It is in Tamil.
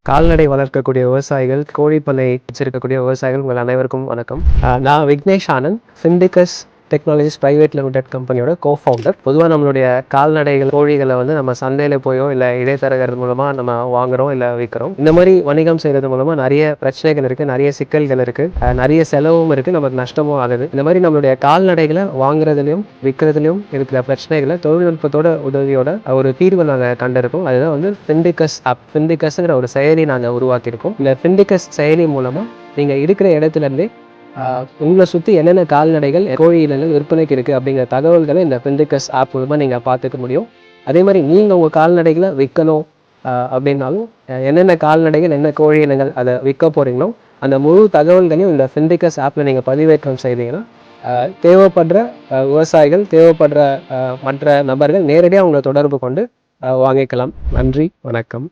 கால்நடை வளர்க்கக்கூடிய விவசாயிகள், கோழிப்பண்ணை வச்சிருக்கக்கூடிய விவசாயிகள் உங்கள் அனைவருக்கும் வணக்கம். நான் விக்னேஷ் ஆனந்த், ஃபிண்டிகஸ் டெக்னாலஜிஸ் பிரைவேட் லிமிடெட் கம்பெனியோட கோஃபவுண்டர். பொதுவாக நம்மளுடைய கால்நடைகள், கோழிகளை வந்து நம்ம சந்தையில் போயோ இல்லை இடைத்தரகர்கள் மூலமாக நம்ம வாங்குறோம் இல்லை விற்கிறோம். இந்த மாதிரி வணிகம் செய்கிறது மூலமாக நிறைய பிரச்சனைகள் இருக்குது, நிறைய சிக்கல்கள் இருக்குது, நிறைய செலவும் இருக்குது, நமக்கு நஷ்டமும் ஆகுது. இந்த மாதிரி நம்மளுடைய கால்நடைகளை வாங்குறதுலையும் விற்கிறதுலையும் இருக்கிற பிரச்சனைகளை தொழில்நுட்பத்தோட உதவியோட ஒரு தீர்வை நாங்கள் கண்டிருக்கோம். அதுதான் வந்து ஃபிண்டிகஸ் ஆப். ஃபிண்டிகஸ்ங்கிற ஒரு செயலி நாங்கள் உருவாக்கியிருக்கோம். இந்த ஃபிண்டிகஸ் செயலி மூலமாக நீங்கள் இருக்கிற இடத்துலேருந்தே உங்களை சுற்றி என்னென்ன கால்நடைகள், கோழி இனங்கள் விற்பனைக்கு இருக்குது அப்படிங்கிற தகவல்களை இந்த ஃபிண்டிகஸ் ஆப் மூலமாக நீங்கள் பார்த்துக்க முடியும். அதே மாதிரி நீங்கள் உங்கள் கால்நடைகளை விற்கணும் அப்படின்னாலும், என்னென்ன கால்நடைகள், என்ன கோழி இனங்கள் அதை விற்க போகிறீங்களோ அந்த முழு தகவல்களையும் இந்த ஃபிண்டிகஸ் ஆப்பில் நீங்கள் பதிவேற்றம் செய்தீங்கன்னா தேவைப்படுற விவசாயிகள், தேவைப்படுற மற்ற நபர்கள் நேரடியாக உங்களை தொடர்பு கொண்டு வாங்கிக்கலாம். நன்றி, வணக்கம்.